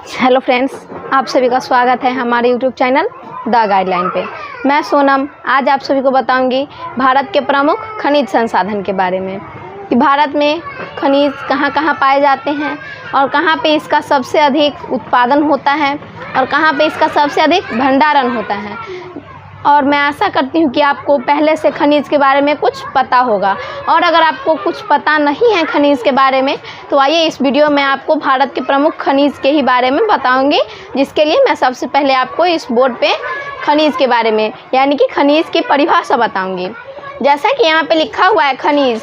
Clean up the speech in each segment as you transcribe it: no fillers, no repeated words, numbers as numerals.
Hello friends, आप सभी का स्वागत है हमारे यूट्यूब चैनल द गाइडलाइन पे। मैं सोनम आज आप सभी को बताऊंगी भारत के प्रमुख खनिज संसाधन के बारे में कि भारत में खनिज कहां कहां पाए जाते हैं और कहां पे इसका सबसे अधिक उत्पादन होता है और कहां पे इसका सबसे अधिक भंडारण होता है। और मैं आशा करती हूँ कि आपको पहले से खनिज के बारे में कुछ पता होगा, और अगर आपको कुछ पता नहीं है खनिज के बारे में तो आइए इस वीडियो में आपको भारत के प्रमुख खनिज के ही बारे में बताऊंगी, जिसके लिए मैं सबसे पहले आपको इस बोर्ड पे खनिज के बारे में यानी कि खनिज की परिभाषा बताऊंगी। जैसा कि यहाँ पे लिखा हुआ है खनिज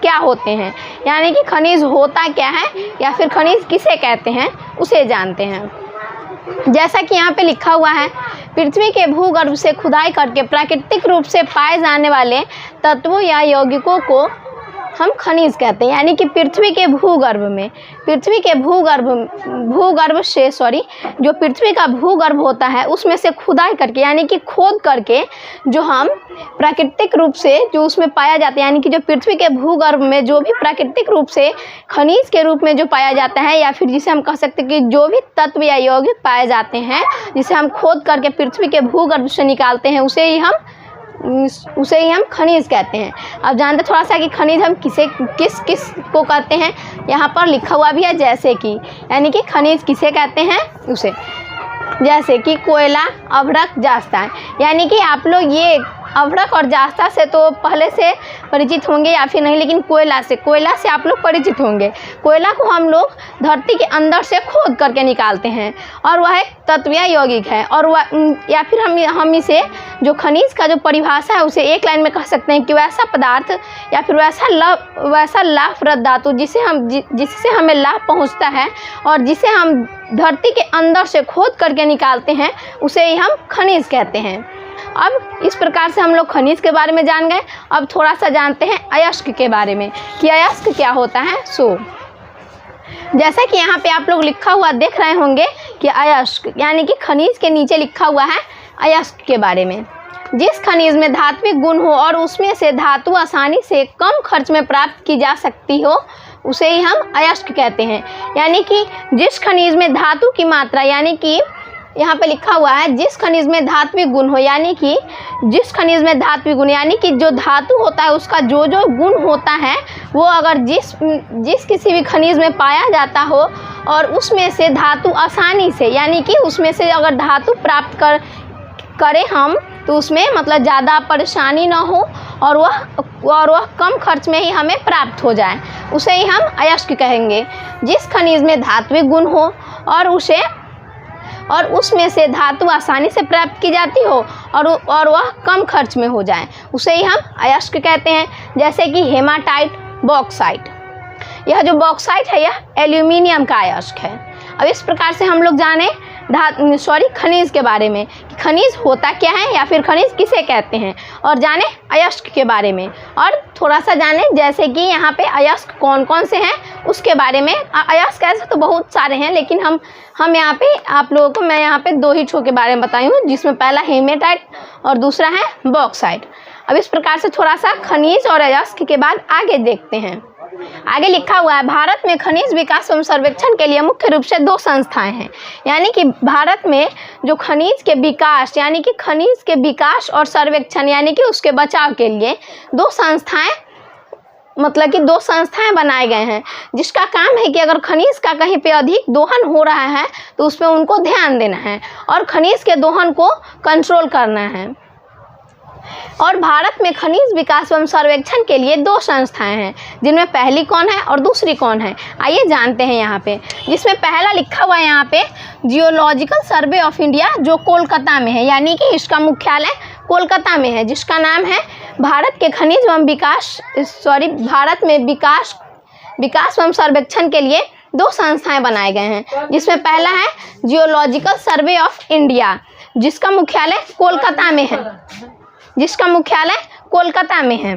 क्या होते हैं, यानी कि खनिज होता क्या है या फिर खनिज किसे कहते हैं उसे जानते हैं। जैसा कि यहाँ पे लिखा हुआ है, पृथ्वी के भूगर्भ से खुदाई करके प्राकृतिक रूप से पाए जाने वाले तत्वों या यौगिकों को हम खनिज कहते हैं। यानी कि पृथ्वी के भूगर्भ से जो पृथ्वी का भूगर्भ होता है उसमें से खुदाई करके यानी कि खोद करके जो हम प्राकृतिक रूप से जो उसमें पाया जाता है, यानी कि जो पृथ्वी के भूगर्भ में जो भी प्राकृतिक रूप से खनिज के रूप में जो पाया जाता है, या फिर जिसे हम कह सकते हैं कि जो भी तत्व या यौगिक पाए जाते हैं जिसे हम खोद करके पृथ्वी के भूगर्भ से निकालते हैं उसे ही हम खनिज कहते हैं। अब जानते थोड़ा सा कि खनिज हम किस को कहते हैं। यहाँ पर लिखा हुआ भी है जैसे कि, यानी कि खनिज किसे कहते हैं उसे, जैसे कि कोयला, अभ्रक, जास्ता। यानी कि आप लोग ये अभ्रक और जास्ता से तो पहले से परिचित होंगे या फिर नहीं, लेकिन कोयला से आप लोग परिचित होंगे। कोयला को हम लोग धरती के अंदर से खोद करके निकालते हैं और वह एक तत्व या यौगिक है, और वह या फिर हम इसे जो खनिज का जो परिभाषा है उसे एक लाइन में कह सकते हैं कि वैसा पदार्थ या फिर वैसा लाभप्रद धातु जिससे हमें लाभ पहुंचता है और जिसे हम धरती के अंदर से खोद करके निकालते हैं उसे ही हम खनिज कहते हैं। अब इस प्रकार से हम लोग खनिज के बारे में जान गए। अब थोड़ा सा जानते हैं अयस्क के बारे में कि अयस्क क्या होता है। जैसा कि यहाँ पे आप लोग लिखा हुआ देख रहे होंगे कि अयस्क यानी कि खनिज के नीचे लिखा हुआ है अयस्क के बारे में। जिस खनिज में धात्विक गुण हो और उसमें से धातु आसानी से कम खर्च में प्राप्त की जा सकती हो उसे ही हम अयस्क कहते हैं। यानी कि जिस खनिज में धातु की मात्रा, यानी कि यहाँ पे लिखा हुआ है जिस खनिज में धात्विक गुण हो, यानी कि जिस खनिज में धात्विक गुण यानी कि जो धातु होता है उसका जो गुण होता है वो अगर जिस किसी भी खनिज में पाया जाता हो और उसमें से धातु आसानी से, यानी कि उसमें से अगर धातु प्राप्त करें हम तो उसमें मतलब ज़्यादा परेशानी ना हो और वह कम खर्च में ही हमें प्राप्त हो जाए, उसे ही हम अयस्क कहेंगे। जिस खनिज में धात्विक गुण हो और उसमें से धातु आसानी से प्राप्त की जाती हो और वह कम खर्च में हो जाए उसे ही हम अयस्क कहते हैं। जैसे कि हेमाटाइट, बॉक्साइट। यह जो बॉक्साइट है यह एल्यूमिनियम का अयस्क है। अब इस प्रकार से हम लोग जाने खनिज के बारे में कि खनिज होता क्या है या फिर खनिज किसे कहते हैं, और जाने अयस्क के बारे में, और थोड़ा सा जाने जैसे कि यहाँ पे अयस्क कौन कौन से हैं उसके बारे में। अयस्क ऐसे तो बहुत सारे हैं, लेकिन हम यहाँ पे आप लोगों को मैं यहाँ पे 2 ही के बारे में बताई हूँ, जिसमें पहला हेमेटाइट और दूसरा है बॉक्साइट। अब इस प्रकार से थोड़ा सा खनिज और अयस्क के बाद आगे देखते हैं। आगे लिखा हुआ है, भारत में खनिज विकास एवं सर्वेक्षण के लिए मुख्य रूप से 2 संस्थाएं हैं। यानी कि भारत में जो खनिज के विकास, यानी कि खनिज के विकास और सर्वेक्षण यानी कि उसके बचाव के लिए 2 संस्थाएं बनाए गए हैं, जिसका काम है कि अगर खनिज का कहीं पे अधिक दोहन हो रहा है तो उस पर उनको ध्यान देना है और खनिज के दोहन को कंट्रोल करना है। और भारत में खनिज विकास एवं सर्वेक्षण के लिए 2 संस्थाएं हैं, जिनमें पहली कौन है और दूसरी कौन है आइए जानते हैं। यहाँ पे जिसमें पहला लिखा हुआ है यहाँ पे जियोलॉजिकल सर्वे ऑफ इंडिया, जो कोलकाता में है, यानी कि इसका मुख्यालय कोलकाता में है, जिसका नाम है भारत के खनिज एवं भारत में विकास एवं सर्वेक्षण के लिए 2 संस्थाएं बनाए गए हैं, जिसमें पहला है जियोलॉजिकल सर्वे ऑफ इंडिया जिसका मुख्यालय कोलकाता में है,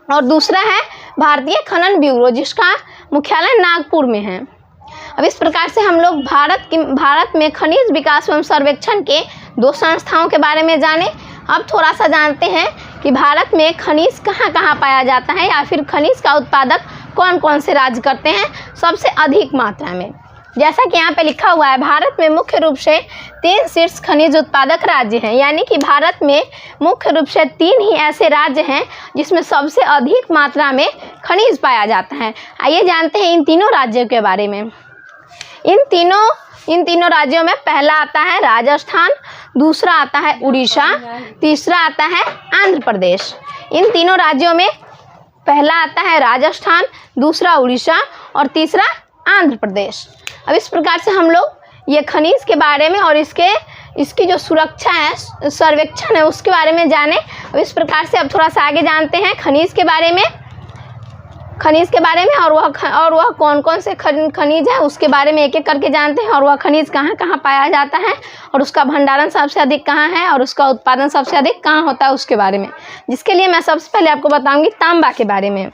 और दूसरा है भारतीय खनन ब्यूरो जिसका मुख्यालय नागपुर में है। अब इस प्रकार से हम लोग भारत में खनिज विकास एवं सर्वेक्षण के 2 संस्थाओं के बारे में जाने। अब थोड़ा सा जानते हैं कि भारत में खनिज कहाँ कहाँ पाया जाता है या फिर खनिज का उत्पादक कौन कौन से राज्य करते हैं सबसे अधिक मात्रा में। जैसा कि यहाँ पे लिखा हुआ है, भारत में मुख्य रूप से 3 शीर्ष खनिज उत्पादक राज्य हैं, यानी कि भारत में मुख्य रूप से 3 ही ऐसे राज्य हैं जिसमें सबसे अधिक मात्रा में खनिज पाया जाता है। आइए जानते हैं इन तीनों राज्यों के बारे में। इन तीनों राज्यों में पहला आता है राजस्थान, दूसरा आता है उड़ीसा, तीसरा आता है आंध्र प्रदेश। इन तीनों राज्यों में पहला आता है राजस्थान, दूसरा उड़ीसा और तीसरा आंध्र प्रदेश। अब इस प्रकार से हम लोग ये खनिज के बारे में और इसकी जो सुरक्षा है, सर्वेक्षण है, उसके बारे में जाने। अब इस प्रकार से अब थोड़ा सा आगे जानते हैं खनिज के बारे में और वह कौन कौन से खनिज है उसके बारे में एक एक करके जानते हैं, और वह खनिज कहाँ कहाँ पाया जाता है और उसका भंडारण सबसे अधिक कहाँ है और उसका उत्पादन सबसे अधिक कहाँ होता है उसके बारे में। जिसके लिए मैं सबसे पहले आपको बताऊंगी तांबा के बारे में।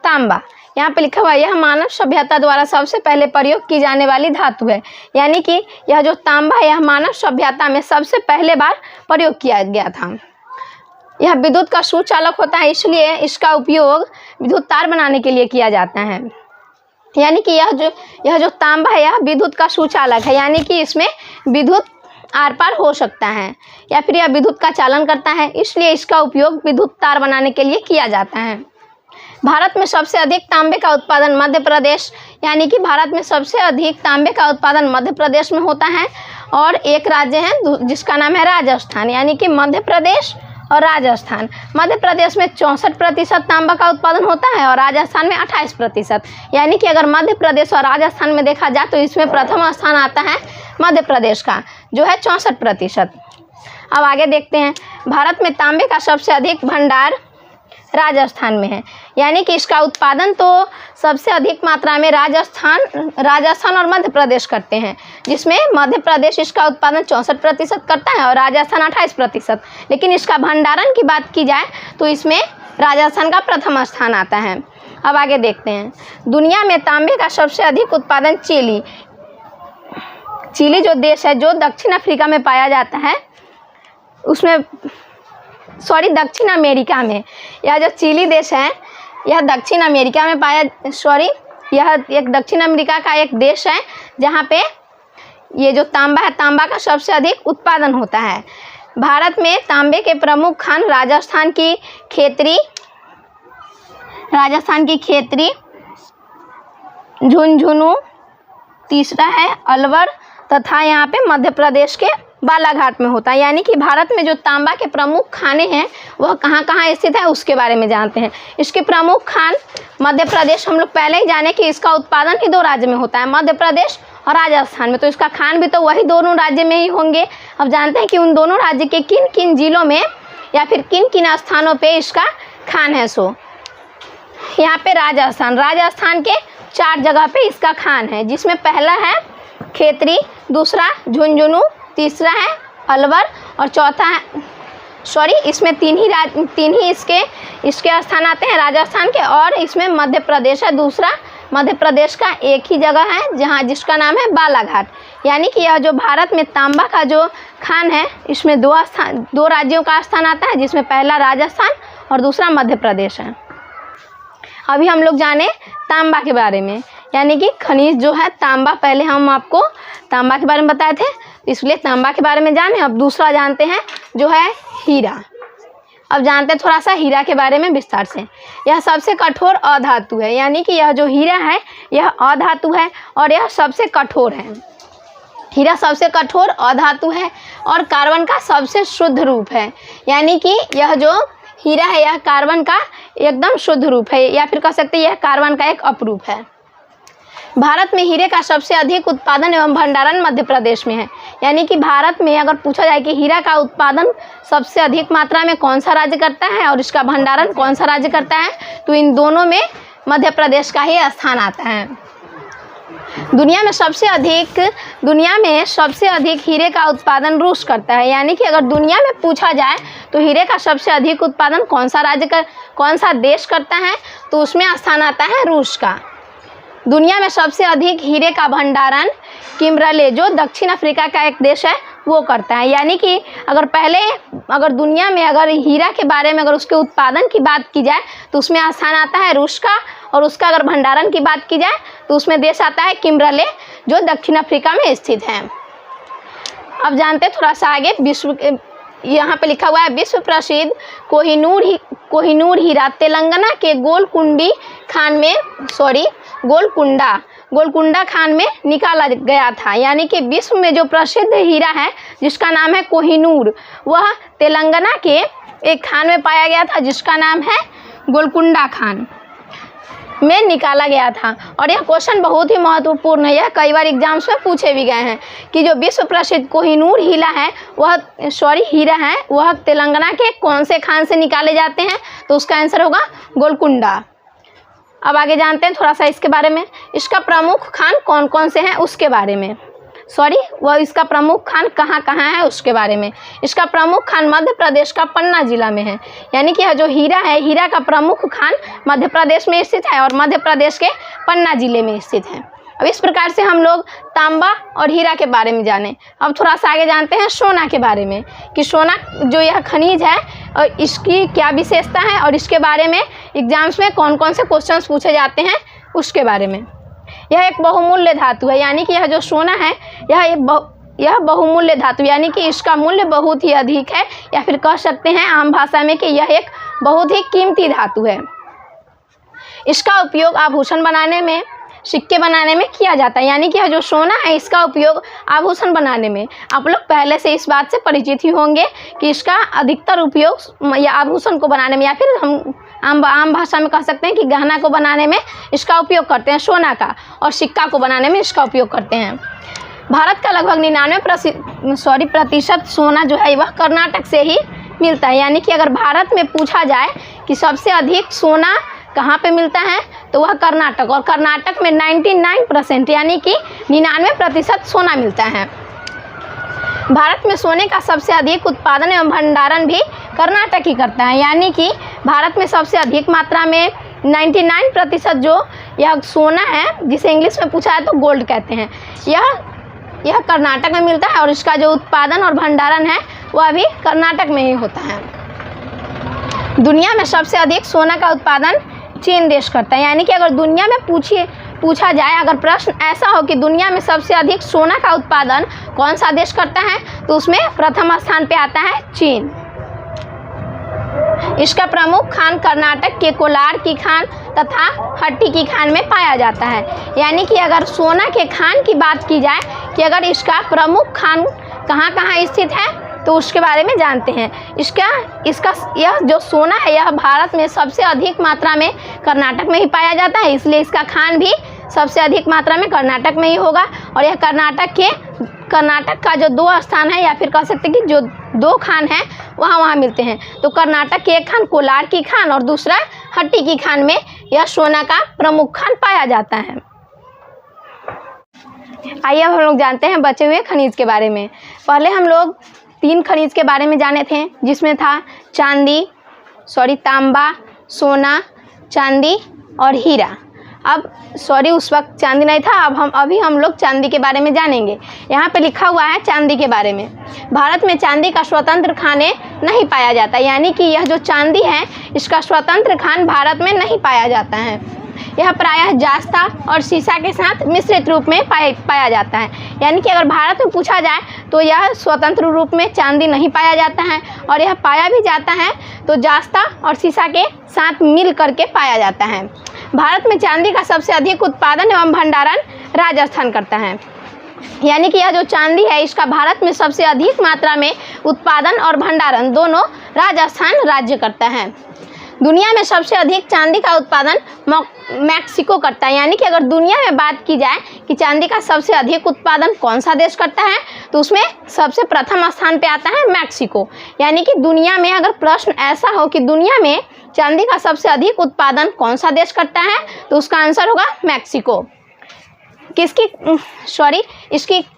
तांबा यहाँ पे लिखा हुआ है, यह मानव सभ्यता द्वारा सबसे पहले प्रयोग की जाने वाली धातु है, यानी कि यह जो तांबा है यह मानव सभ्यता में सबसे पहले बार प्रयोग किया गया था। यह विद्युत का सुचालक होता है, इसलिए इसका उपयोग विद्युत तार बनाने के लिए किया जाता है। यानी कि यह जो तांबा है यह विद्युत का सुचालक है, यानी कि इसमें विद्युत आर पार हो सकता है या फिर यह विद्युत का चालन करता है, इसलिए इसका उपयोग विद्युत तार बनाने के लिए किया जाता है। भारत में सबसे अधिक तांबे का उत्पादन मध्य प्रदेश, यानी कि भारत में सबसे अधिक तांबे का उत्पादन मध्य प्रदेश में होता है। और एक राज्य है जिसका नाम है राजस्थान, यानी कि मध्य प्रदेश और राजस्थान। मध्य प्रदेश में 64% तांबा का उत्पादन होता है और राजस्थान में 28%। यानी कि अगर मध्य प्रदेश और राजस्थान में देखा जाए तो इसमें प्रथम स्थान आता है मध्य प्रदेश का, जो है 64%। अब आगे देखते हैं, भारत में तांबे का सबसे अधिक भंडार राजस्थान में है, यानी कि इसका उत्पादन तो सबसे अधिक मात्रा में राजस्थान और मध्य प्रदेश करते हैं, जिसमें मध्य प्रदेश इसका उत्पादन 64% करता है और राजस्थान 28%। लेकिन इसका भंडारण की बात की जाए तो इसमें राजस्थान का प्रथम स्थान आता है। अब आगे देखते हैं, दुनिया में तांबे का सबसे अधिक उत्पादन चिली जो देश है, जो दक्षिण अफ्रीका में पाया जाता है, दक्षिण अमेरिका में, यह जो चिली देश है यह दक्षिण अमेरिका में यह एक दक्षिण अमेरिका का एक देश है जहाँ पे ये जो तांबा है, तांबा का सबसे अधिक उत्पादन होता है। भारत में तांबे के प्रमुख खान राजस्थान की खेतरी, झुंझुनू, तीसरा है अलवर तथा यहाँ पे मध्य प्रदेश के बालाघाट में होता है। यानी कि भारत में जो तांबा के प्रमुख खाने हैं वह कहाँ कहाँ स्थित है उसके बारे में जानते हैं। इसके प्रमुख खान मध्य प्रदेश, हम लोग पहले ही जाने कि इसका उत्पादन ही 2 राज्य में होता है, मध्य प्रदेश और राजस्थान में, तो इसका खान भी तो वही दोनों राज्य में ही होंगे। अब जानते हैं कि उन दोनों राज्य के किन किन जिलों में या फिर किन किन स्थानों पर इसका खान है। यहाँ पे राजस्थान के 4 जगह पे इसका खान है, जिसमें पहला है खेतरी, दूसरा झुंझुनू, तीसरा है अलवर और चौथा है इसमें 3 ही इसके स्थान आते हैं राजस्थान के, और इसमें मध्य प्रदेश है दूसरा। मध्य प्रदेश का एक ही जगह है जिसका नाम है बालाघाट। यानी कि यह जो भारत में तांबा का जो खान है इसमें 2 राज्यों का स्थान आता है, जिसमें पहला राजस्थान और दूसरा मध्य प्रदेश है। अभी हम लोग जाने तांबा के बारे में, यानी कि खनिज जो है तांबा, पहले हम आपको तांबा के बारे में बताए थे, इसलिए तांबा के बारे में जाने। अब दूसरा जानते हैं जो है हीरा। अब जानते हैं थोड़ा सा हीरा के बारे में विस्तार से। यह सबसे कठोर अधातु है, यानी कि यह जो हीरा है यह अधातु है और यह सबसे कठोर है। हीरा सबसे कठोर अधातु है और कार्बन का सबसे शुद्ध रूप है, यानी कि यह जो हीरा है यह कार्बन का एकदम शुद्ध रूप है, या फिर कह सकते हैं यह कार्बन का एक अपरूप है। भारत में हीरे का सबसे अधिक उत्पादन एवं भंडारण मध्य प्रदेश में है। यानी कि भारत में अगर पूछा जाए कि हीरा का उत्पादन सबसे अधिक मात्रा में कौन सा राज्य करता है और इसका भंडारण कौन सा राज्य करता है, तो इन दोनों में मध्य प्रदेश का ही स्थान आता है। दुनिया में सबसे अधिक हीरे का उत्पादन रूस करता है। यानी कि अगर दुनिया में पूछा जाए तो हीरे का सबसे अधिक उत्पादन कौन सा देश करता है, तो उसमें स्थान आता है रूस का। दुनिया में सबसे अधिक हीरे का भंडारण किम्बरले, जो दक्षिण अफ्रीका का एक देश है, वो करता है। यानी कि अगर दुनिया में अगर हीरा के बारे में अगर उसके उत्पादन की बात की जाए तो उसमें स्थान आता है रूस का, और उसका अगर भंडारण की बात की जाए तो उसमें देश आता है किम्बरले, जो दक्षिण अफ्रीका में स्थित है। अब जानते हैं थोड़ा सा आगे, विश्व यहाँ पे लिखा हुआ है विश्व प्रसिद्ध कोहिनूर हीरा तेलंगाना के गोलकुंडा खान में निकाला गया था। यानी कि विश्व में जो प्रसिद्ध हीरा है जिसका नाम है कोहिनूर, वह तेलंगाना के एक खान में पाया गया था जिसका नाम है गोलकुंडा खान में निकाला गया था। और यह क्वेश्चन बहुत ही महत्वपूर्ण है, यह कई बार एग्जाम्स में पूछे भी गए हैं कि जो विश्व प्रसिद्ध कोहिनूर हीरा है वह तेलंगाना के कौन से खान से निकाले जाते हैं, तो उसका आंसर होगा गोलकुंडा। अब आगे जानते हैं थोड़ा सा इसके बारे में, इसका प्रमुख खान कौन कौन से हैं उसके बारे में, इसका प्रमुख खान कहाँ कहाँ है उसके बारे में। इसका प्रमुख खान मध्य प्रदेश का पन्ना जिला में है। यानी कि यह जो हीरा है, हीरा का प्रमुख खान मध्य प्रदेश में स्थित है और मध्य प्रदेश के पन्ना जिले में स्थित है। अब इस प्रकार से हम लोग तांबा और हीरा के बारे में जाने। अब थोड़ा सा आगे जानते हैं सोना के बारे में कि सोना जो यह खनिज है और इसकी क्या विशेषता है और इसके बारे में एग्जाम्स में कौन कौन से क्वेश्चंस पूछे जाते हैं उसके बारे में। यह एक बहुमूल्य धातु है, यानी कि यह जो सोना है यह बहुमूल्य धातु, यानी कि इसका मूल्य बहुत ही अधिक है, या फिर कह सकते हैं आम भाषा में कि यह एक बहुत ही कीमती धातु है। इसका उपयोग आभूषण बनाने में, सिक्के बनाने में किया जाता है। यानी कि यह जो सोना है इसका उपयोग आभूषण बनाने में, आप लोग पहले से इस बात से परिचित ही होंगे कि इसका अधिकतर उपयोग या आभूषण को बनाने में, या फिर हम आम भाषा में कह सकते हैं कि गहना को बनाने में इसका उपयोग करते हैं सोना का, और सिक्का को बनाने में इसका उपयोग करते हैं। भारत का लगभग 99% सोना जो है वह कर्नाटक से ही मिलता है। यानी कि अगर भारत में पूछा जाए कि सबसे अधिक सोना कहाँ पे मिलता है तो वह कर्नाटक, और कर्नाटक में 99% यानी कि 99% सोना मिलता है। भारत में सोने का सबसे अधिक उत्पादन एवं भंडारण भी कर्नाटक ही करता है। यानी कि भारत में सबसे अधिक मात्रा में 99% जो यह सोना है, जिसे इंग्लिश में पूछा है तो गोल्ड कहते हैं, यह कर्नाटक में मिलता है, और इसका जो उत्पादन और भंडारण है वह भी कर्नाटक में ही होता है। दुनिया में सबसे अधिक सोना का उत्पादन चीन देश करता है। यानी कि अगर दुनिया में पूछा जाए, अगर प्रश्न ऐसा हो कि दुनिया में सबसे अधिक सोना का उत्पादन कौन सा देश करता है, तो उसमें प्रथम स्थान पे आता है चीन। इसका प्रमुख खान कर्नाटक के कोलार की खान तथा हट्टी की खान में पाया जाता है। यानी कि अगर सोना के खान की बात की जाए कि अगर इसका प्रमुख खान कहाँ कहाँ स्थित है तो उसके बारे में जानते हैं। यह जो सोना है यह भारत में सबसे अधिक मात्रा में कर्नाटक में ही पाया जाता है, इसलिए इसका खान भी सबसे अधिक मात्रा में कर्नाटक में ही होगा। और यह कर्नाटक का जो 2 स्थान है, या फिर कह सकते हैं कि जो 2 खान हैं वहाँ मिलते हैं। तो कर्नाटक के एक खान कोलार की खान और दूसरा हट्टी की खान में यह सोना का प्रमुख खान पाया जाता है। आइए अब हम लोग जानते हैं बचे हुए खनिज के बारे में। पहले हम लोग 3 खनिज के बारे में जाने थे, जिसमें था तांबा, सोना, चांदी और हीरा। उस वक्त चांदी नहीं था, अभी हम लोग चांदी के बारे में जानेंगे। यहाँ पे लिखा हुआ है चांदी के बारे में, भारत में चांदी का स्वतंत्र खान नहीं पाया जाता। यानी कि यह जो चांदी है इसका स्वतंत्र खान भारत में नहीं पाया जाता है। यह प्रायः जास्ता और सीसा के साथ मिश्रित रूप में पाया जाता है। यानी कि अगर भारत में पूछा जाए तो यह स्वतंत्र रूप में चांदी नहीं पाया जाता है, और यह पाया भी जाता है तो जास्ता और सीसा के साथ मिल करके पाया जाता है। भारत में चांदी का सबसे अधिक उत्पादन एवं भंडारण राजस्थान करता है। यानी कि यह जो चांदी है इसका भारत में सबसे अधिक मात्रा में उत्पादन और भंडारण दोनों राजस्थान राज्य करता है। दुनिया में सबसे अधिक चांदी का उत्पादन मैक्सिको करता है। यानी कि अगर दुनिया में बात की जाए कि चांदी का सबसे अधिक उत्पादन कौन सा देश करता है तो उसमें सबसे प्रथम स्थान पे आता है मैक्सिको। यानी कि दुनिया में अगर प्रश्न ऐसा हो कि दुनिया में चांदी का सबसे अधिक उत्पादन कौन सा देश करता है तो उसका आंसर होगा मैक्सिको।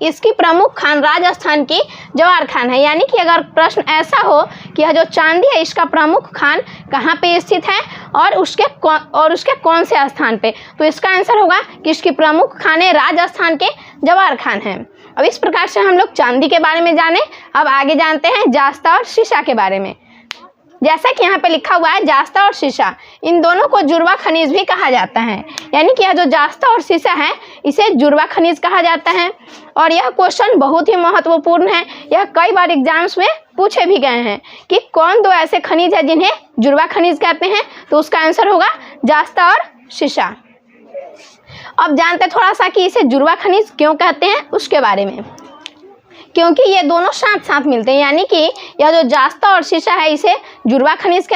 इसकी प्रमुख खान राजस्थान की जवाहर खान है। यानी कि अगर प्रश्न ऐसा हो कि यह जो चांदी है इसका प्रमुख खान कहाँ पे स्थित है और उसके कौन से स्थान पे, तो इसका आंसर होगा कि इसकी प्रमुख खान है राजस्थान के जवाहर खान है। अब इस प्रकार से हम लोग चांदी के बारे में जाने। अब आगे जानते हैं जास्ता और सीसा के बारे में। जैसा कि यहाँ पे लिखा हुआ है जास्ता और सीसा, इन दोनों को जुड़वा खनिज भी कहा जाता है। यानी कि यह जो जास्ता और सीसा है इसे जुड़वा खनिज कहा जाता है। और यह क्वेश्चन बहुत ही महत्वपूर्ण है, यह कई बार एग्जाम्स में पूछे भी गए हैं कि कौन दो ऐसे खनिज है जिन्हें जुड़वा खनिज कहते हैं, तो उसका आंसर होगा जास्ता और सीसा। अब जानते हैं थोड़ा सा कि इसे जुड़वा खनिज क्यों कहते हैं उसके बारे में। क्योंकि ये दोनों साथ साथ मिलते हैं, यानी कि यह जो जास्ता और सीसा है इसे जुड़वा खनिज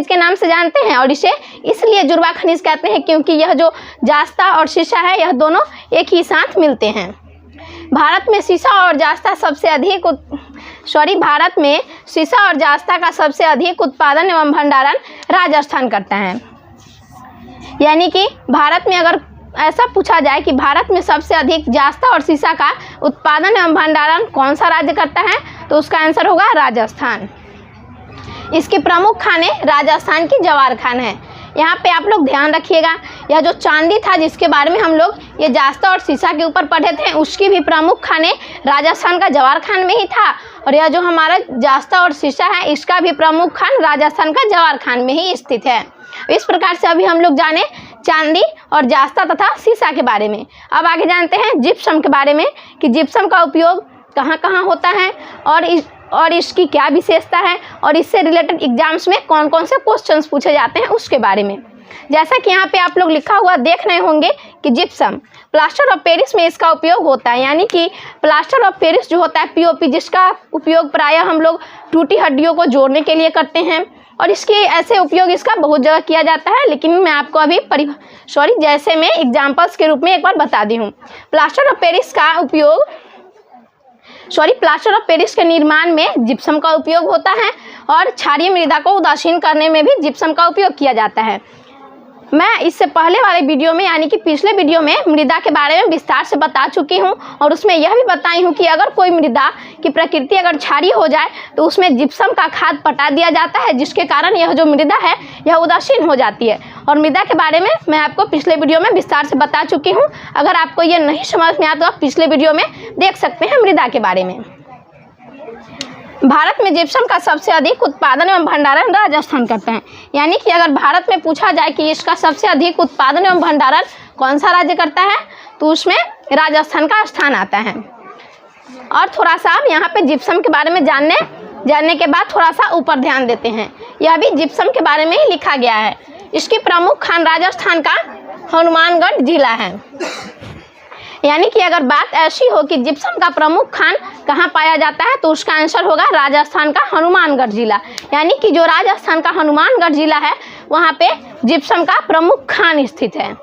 के नाम से जानते हैं। और इसे इसलिए जुड़वा खनिज कहते हैं क्योंकि यह जो जास्ता और सीसा है यह दोनों एक ही साथ मिलते हैं। भारत में सीसा और जास्ता का सबसे अधिक उत्पादन एवं भंडारण राजस्थान करता है। यानी कि भारत में अगर ऐसा पूछा जाए कि भारत में सबसे अधिक जास्ता और सीसा का उत्पादन एवं भंडारण कौन सा राज्य करता है, तो उसका आंसर होगा राजस्थान। इसकी प्रमुख खानें राजस्थान की जवार खान है। यहाँ पे आप लोग ध्यान रखिएगा, यह जो चांदी था जिसके बारे में हम लोग ये जास्ता और सीसा के ऊपर पढ़े थे, उसकी भी प्रमुख खाने राजस्थान का जवार खान में ही था। और यह जो हमारा जास्ता और सीसा है इसका भी प्रमुख खान राजस्थान का जवार खान में ही स्थित है। इस प्रकार से अभी हम लोग जाने चांदी और जास्ता तथा सीसा के बारे में। अब आगे जानते हैं जिप्सम के बारे में कि जिप्सम का उपयोग कहाँ कहाँ होता है और इसकी क्या विशेषता है और इससे रिलेटेड एग्जाम्स में कौन कौन से क्वेश्चंस पूछे जाते हैं उसके बारे में। जैसा कि यहाँ पे आप लोग लिखा हुआ देख रहे होंगे कि जिप्सम प्लास्टर ऑफ पेरिस में इसका उपयोग होता है। यानी कि प्लास्टर ऑफ पेरिस जो होता है पीओपी, जिसका उपयोग प्रायः हम लोग टूटी हड्डियों को जोड़ने के लिए करते हैं और इसके ऐसे उपयोग इसका बहुत जगह किया जाता है। लेकिन मैं आपको अभी जैसे मैं एग्जाम्पल्स के रूप में एक बार बता दी हूँ। प्लास्टर ऑफ पेरिस के निर्माण में जिप्सम का उपयोग होता है और क्षारीय मृदा को उदासीन करने में भी जिप्सम का उपयोग किया जाता है। मैं इससे पहले वाले वीडियो में यानी कि पिछले वीडियो में मृदा के बारे में विस्तार से बता चुकी हूं और उसमें यह भी बताई हूं कि अगर कोई मृदा की प्रकृति अगर क्षारीय हो जाए तो उसमें जिप्सम का खाद पटा दिया जाता है, जिसके कारण यह जो मृदा है यह उदासीन हो जाती है। और मृदा के बारे में मैं आपको पिछले वीडियो में विस्तार से बता चुकी हूँ। अगर आपको ये नहीं समझ में आता तो आप पिछले वीडियो में देख सकते हैं मृदा के बारे में। भारत में जिप्सम का सबसे अधिक उत्पादन एवं भंडारण राजस्थान करता है। यानी कि अगर भारत में पूछा जाए कि इसका सबसे अधिक उत्पादन एवं भंडारण कौन सा राज्य करता है, तो उसमें राजस्थान का स्थान आता है। और थोड़ा सा अब यहाँ पे जिप्सम के बारे में जानने के बाद थोड़ा सा ऊपर ध्यान देते हैं। यह भी जिप्सम के बारे में ही लिखा गया है। इसकी प्रमुख खान राजस्थान का हनुमानगढ़ जिला है। यानी कि अगर बात ऐसी हो कि जिप्सम का प्रमुख खान कहाँ पाया जाता है, तो उसका आंसर होगा राजस्थान का हनुमानगढ़ जिला। यानी कि जो राजस्थान का हनुमानगढ़ जिला है वहाँ पे जिप्सम का प्रमुख खान स्थित है।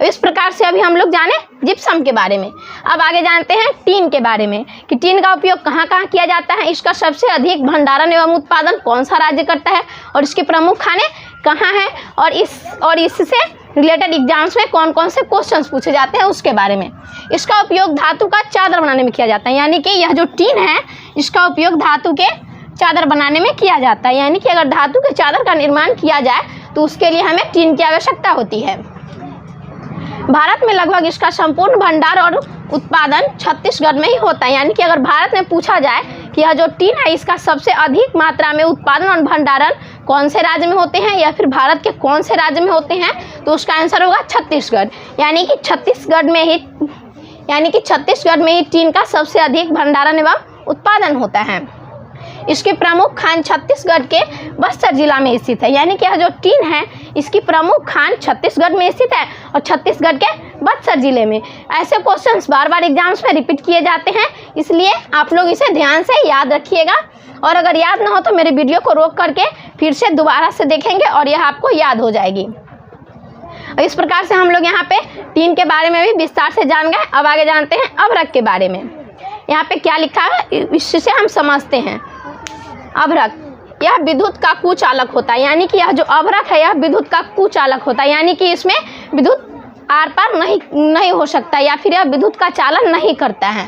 इस प्रकार से अभी हम लोग जाने जिप्सम के बारे में। अब आगे जानते हैं टीन के बारे में कि टीन का उपयोग कहाँ कहाँ किया जाता है, इसका सबसे अधिक भंडारण एवं उत्पादन कौन सा राज्य करता है और इसकी प्रमुख खाने कहाँ हैं और इससे रिलेटेड एग्जाम्स में कौन कौन से क्वेश्चंस पूछे जाते हैं उसके बारे में। इसका उपयोग धातु का चादर बनाने में किया जाता है। यानी कि यह जो टीन है इसका उपयोग धातु के चादर बनाने में किया जाता है। यानी कि अगर धातु के चादर का निर्माण किया जाए तो उसके लिए हमें टीन की आवश्यकता होती है। भारत में लगभग इसका संपूर्ण भंडार और उत्पादन छत्तीसगढ़ में ही होता है। यानी कि अगर भारत में पूछा जाए कि यह जो टीन है इसका सबसे अधिक मात्रा में उत्पादन और भंडारण कौन से राज्य में होते हैं या फिर भारत के कौन से राज्य में होते हैं, तो उसका आंसर होगा छत्तीसगढ़। यानी कि छत्तीसगढ़ में ही टीन का सबसे अधिक भंडारण एवं उत्पादन होता है। इसकी प्रमुख खान छत्तीसगढ़ के बस्तर जिला में स्थित है। यानी कि यह जो टीन है इसकी प्रमुख खान छत्तीसगढ़ में स्थित है और छत्तीसगढ़ के बस्तर जिले में। ऐसे क्वेश्चंस बार बार एग्जाम्स में रिपीट किए जाते हैं, इसलिए आप लोग इसे ध्यान से याद रखिएगा। और अगर याद ना हो तो मेरे वीडियो को रोक करके फिर से दोबारा से देखेंगे और यह आपको याद हो जाएगी। इस प्रकार से हम लोग यहाँ पे टीन के बारे में भी विस्तार से जान गए। अब आगे जानते हैं अभ्रक के बारे में। यहाँ पे क्या लिखा है इससे हम समझते हैं। अभ्रक यह विद्युत का कुचालक होता है। यानी कि यह जो अभ्रक है यह विद्युत का कुचालक होता है। यानी कि इसमें विद्युत आर पार नहीं हो सकता या फिर यह विद्युत का चालन नहीं करता है।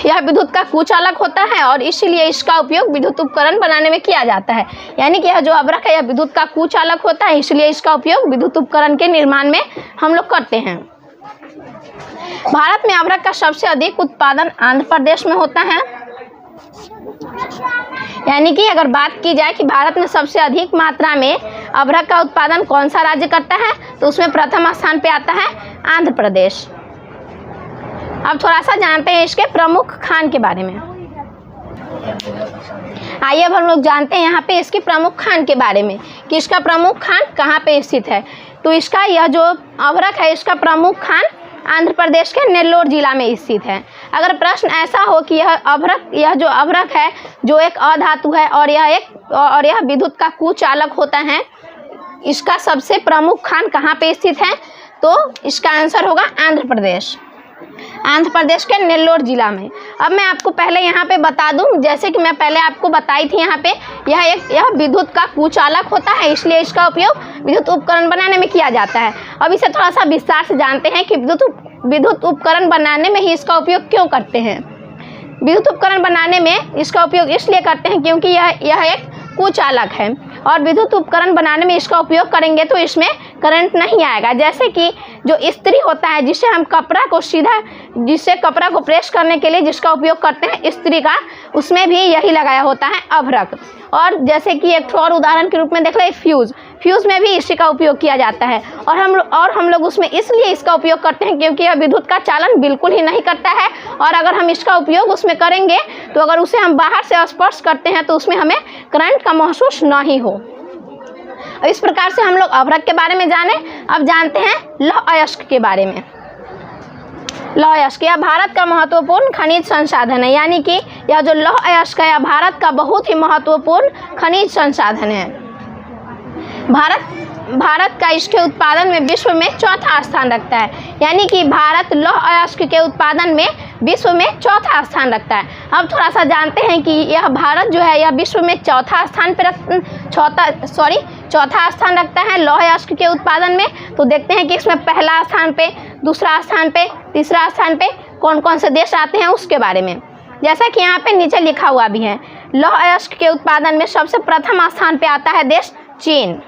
यह विद्युत का कुचालक होता है और इसीलिए इसका उपयोग विद्युत उपकरण बनाने में किया जाता है। यानी कि यह जो अभ्रक है यह विद्युत का कुचालक होता है, इसलिए इसका उपयोग विद्युत उपकरण के निर्माण में हम लोग करते हैं। भारत में अभ्रक का सबसे अधिक उत्पादन आंध्र प्रदेश में होता है। यानी कि अगर बात की जाए कि भारत में सबसे अधिक मात्रा में अभ्रक का उत्पादन कौन सा राज्य करता है, तो उसमें प्रथम स्थान पे आता है आंध्र प्रदेश। अब थोड़ा सा जानते हैं इसके प्रमुख खान के बारे में। आइए अब हम लोग जानते हैं यहाँ पे इसकी प्रमुख खान के बारे में कि इसका प्रमुख खान कहाँ पे स्थित है। तो इसका यह जो अभ्रक है, इसका प्रमुख खान आंध्र प्रदेश के नेल्लोर जिला में स्थित है। अगर प्रश्न ऐसा हो कि यह जो अभ्रक है जो एक अधातु है और यह विद्युत का कुचालक होता है, इसका सबसे प्रमुख खान कहाँ पे स्थित है, तो इसका आंसर होगा आंध्र प्रदेश के नेल्लोर जिला में। अब मैं आपको पहले यहाँ पे बता दूँ, जैसे कि मैं पहले आपको बताई थी, यहाँ पे यह विद्युत का कुचालक होता है, इसलिए इसका उपयोग विद्युत उपकरण बनाने में किया जाता है। अब इसे थोड़ा सा विस्तार से जानते हैं कि विद्युत उपकरण बनाने में ही इसका उपयोग क्यों करते हैं। विद्युत उपकरण बनाने में इसका उपयोग इसलिए करते हैं क्योंकि यह एक कुचालक है और विद्युत उपकरण बनाने में इसका उपयोग करेंगे तो इसमें करंट नहीं आएगा। जैसे कि जो इस्त्री होता है, जिससे कपड़ा को प्रेस करने के लिए जिसका उपयोग करते हैं इस्त्री का, उसमें भी यही लगाया होता है अभ्रक। और जैसे कि एक और उदाहरण के रूप में देख लें फ्यूज़ में भी इसी का उपयोग किया जाता है और हम लोग उसमें इसलिए इसका उपयोग करते हैं क्योंकि यह विद्युत का चालन बिल्कुल ही नहीं करता है और अगर हम इसका उपयोग उसमें करेंगे तो अगर उसे हम बाहर से स्पर्श करते हैं तो उसमें हमें करंट का महसूस नहीं हो। इस प्रकार से हम लोग अभ्रक के बारे में जाने। अब जानते हैं लौह अयस्क के बारे में। लौह अयस्क यह भारत का महत्वपूर्ण खनिज संसाधन है, यानी कि यह जो लौह अयस्क है भारत का बहुत ही महत्वपूर्ण खनिज संसाधन है। भारत का इसके उत्पादन में विश्व में चौथा स्थान रखता है, यानी कि भारत लौह अयस्क के उत्पादन में विश्व में चौथा स्थान रखता है। अब थोड़ा सा जानते हैं कि यह भारत जो है यह विश्व में चौथा स्थान रखता है लौह अयस्क के उत्पादन में। तो देखते हैं कि इसमें पहला स्थान पे, दूसरा स्थान पे, तीसरा स्थान पे कौन कौन से देश आते हैं उसके बारे में। जैसा कि यहाँ पे नीचे लिखा हुआ भी है, लौह अयस्क के उत्पादन में सबसे प्रथम स्थान पे आता है देश चीन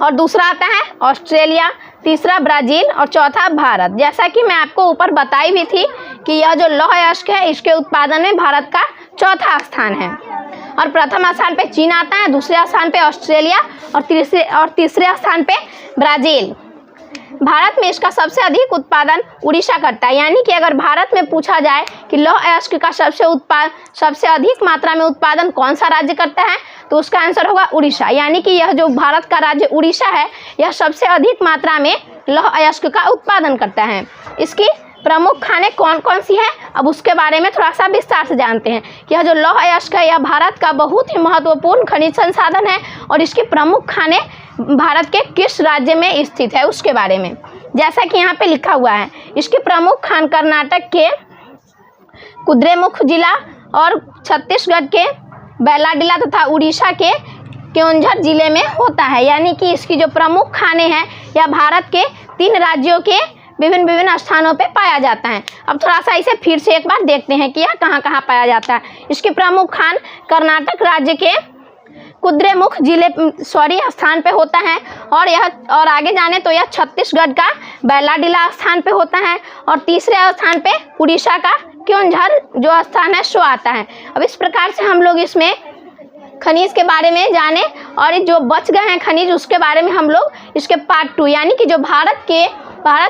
और दूसरा आता है ऑस्ट्रेलिया, तीसरा ब्राज़ील और चौथा भारत। जैसा कि मैं आपको ऊपर बताई भी थी कि यह जो लौह अयस्क है इसके उत्पादन में भारत का चौथा स्थान है और प्रथम स्थान पे चीन आता है, दूसरे स्थान पे ऑस्ट्रेलिया और तीसरे स्थान पे ब्राज़ील। भारत में इसका सबसे अधिक उत्पादन उड़ीसा करता है, यानी कि अगर भारत में पूछा जाए कि लौह अयस्क का सबसे अधिक मात्रा में उत्पादन कौन सा राज्य करता है, तो उसका आंसर होगा उड़ीसा। यानी कि यह जो भारत का राज्य उड़ीसा है यह सबसे अधिक मात्रा में लौह अयस्क का उत्पादन करता है। इसकी प्रमुख खानें कौन कौन सी हैं, अब उसके बारे में थोड़ा सा विस्तार से जानते हैं कि यह जो लौह अयस्क है यह भारत का बहुत ही महत्वपूर्ण खनिज संसाधन है और इसकी प्रमुख खानें भारत के किस राज्य में स्थित है उसके बारे में। जैसा कि यहाँ पे लिखा हुआ है, इसके प्रमुख खान कर्नाटक के कुद्रेमुख जिला और छत्तीसगढ़ के बैलाडिला तथा उड़ीसा के केओंझर जिले में होता है। यानी कि इसकी जो प्रमुख खानें हैं यह भारत के 3 राज्यों के विभिन्न स्थानों पे पाया जाता है। अब थोड़ा सा इसे फिर से एक बार देखते हैं कि यह कहाँ कहाँ पाया जाता है। इसके प्रमुख खान कर्नाटक राज्य के कुद्रेमुख स्थान पे होता है और आगे जाने तो यह छत्तीसगढ़ का बैलाडिला स्थान पे होता है और तीसरे स्थान पे उड़ीसा का केओंझर जो स्थान है सो आता है। अब इस प्रकार से हम लोग इसमें खनिज के बारे में जाने और जो बच गए हैं खनिज उसके बारे में हम लोग इसके पार्ट 2 यानी कि जो भारत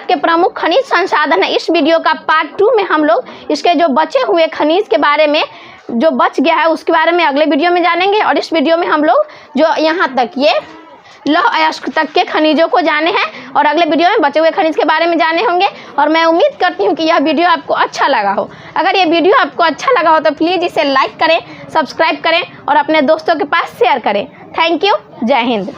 के प्रमुख खनिज संसाधन है, इस वीडियो का पार्ट 2 में हम लोग इसके जो बचे हुए खनिज के बारे में जो बच गया है उसके बारे में अगले वीडियो में जानेंगे। और इस वीडियो में हम लोग जो यहाँ तक ये लौह अयस्क तक के खनिजों को जाने हैं और अगले वीडियो में बचे हुए खनिज के बारे में जाने होंगे। और मैं उम्मीद करती हूँ कि यह वीडियो आपको अच्छा लगा हो। अगर ये वीडियो आपको अच्छा लगा हो तो प्लीज़ इसे लाइक करें, सब्सक्राइब करें और अपने दोस्तों के पास शेयर करें। Thank you. जय हिंद।